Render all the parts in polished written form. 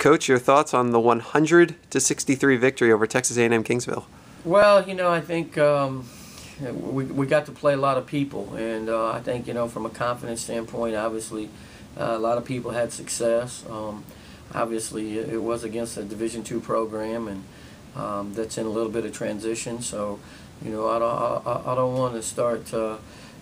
Coach, your thoughts on the 100-63 victory over Texas A&M Kingsville? Well, I think we got to play a lot of people, and I think from a confidence standpoint, obviously a lot of people had success. Obviously, it was against a Division II program, and that's in a little bit of transition. So, I don't want to start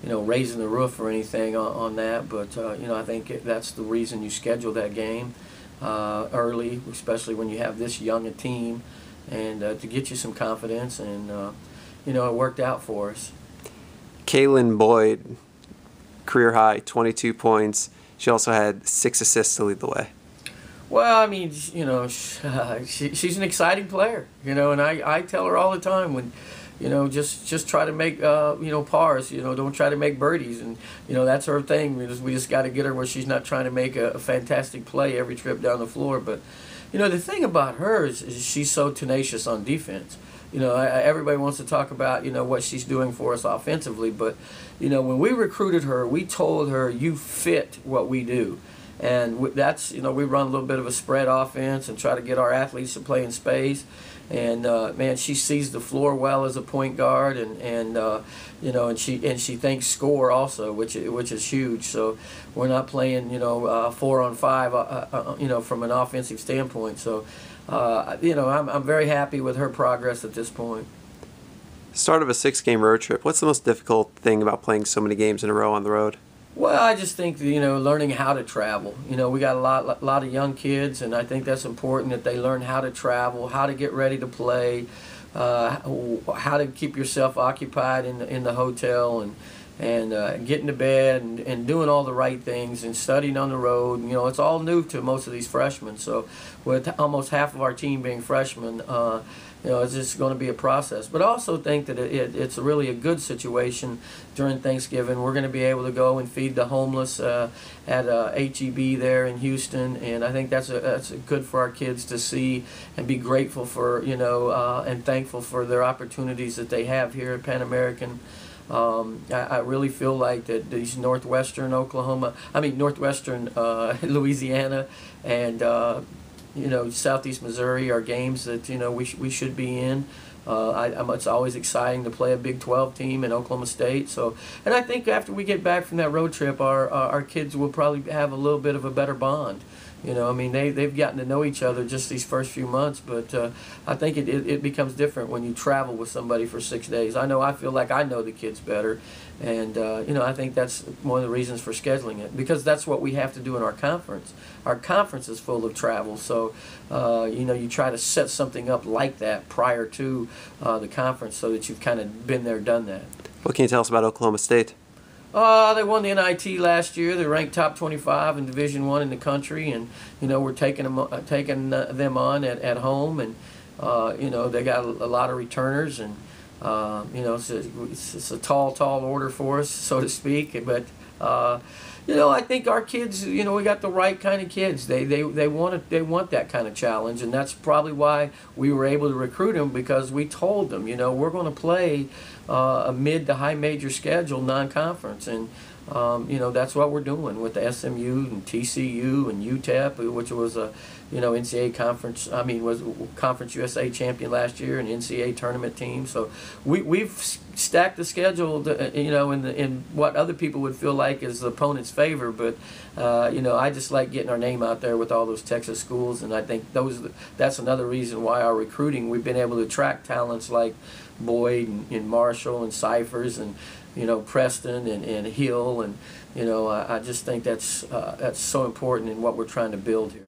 raising the roof or anything on that, but I think that's the reason you schedule that game early, especially when you have this young a team, and to get you some confidence, and it worked out for us. Kaylin Boyd, career high, 22 points. She also had 6 assists to lead the way. Well, I mean, she's an exciting player, and I tell her all the time, when just try to make pars, don't try to make birdies, and that's her thing. We just got to get her where she's not trying to make a fantastic play every trip down the floor. But the thing about her is she's so tenacious on defense. Everybody wants to talk about what she's doing for us offensively, but when we recruited her, we told her, you fit what we do. And that's, we run a little bit of a spread offense and try to get our athletes to play in space. And man, she sees the floor well as a point guard, and she thinks score also, which is huge. So we're not playing 4-on-5 from an offensive standpoint. So I'm very happy with her progress at this point. Start of a 6-game road trip. What's the most difficult thing about playing so many games in a row on the road? Well, I just think learning how to travel. We got a lot of young kids, and I think that's important that they learn how to travel, how to get ready to play, how to keep yourself occupied in the hotel, and getting to bed, and doing all the right things, and studying on the road. It's all new to most of these freshmen. So with almost half of our team being freshmen, it's just going to be a process. But I also think that it's really a good situation during Thanksgiving. We're going to be able to go and feed the homeless at HEB there in Houston, and I think that's good for our kids to see and be grateful for, and thankful for their opportunities that they have here at Pan American. I really feel like that these northwestern Louisiana, and Southeast Missouri are games that we should be in. It's always exciting to play a Big 12 team in Oklahoma State. So, and I think after we get back from that road trip, our kids will probably have a little bit of a better bond. They've gotten to know each other just these first few months, but I think it becomes different when you travel with somebody for 6 days. I feel like I know the kids better, and I think that's one of the reasons for scheduling it, because that's what we have to do in our conference. Our conference is full of travel, so you try to set something up like that prior to the conference, so that you've kind of been there, done that. What can you tell us about Oklahoma State? They won the NIT last year. They're ranked top 25 in Division I in the country, and we're taking them on at home, and they got a lot of returners, and it's a tall order for us, so to speak. But I think our kids, we got the right kind of kids. They want that kind of challenge, and that's probably why we were able to recruit them, because we told them, we're going to play a mid to high major schedule non-conference, and that's what we're doing with the SMU and TCU and UTEP, which was a NCAA conference. Was Conference USA champion last year and NCAA tournament team. So we've stacked the schedule, in what other people would feel like is the opponent's favor. But I just like getting our name out there with all those Texas schools, and I think that's another reason why our recruiting, we've been able to attract talents like Boyd and Marshall and Cyphers and Preston and Hill, and I just think that's so important in what we're trying to build here.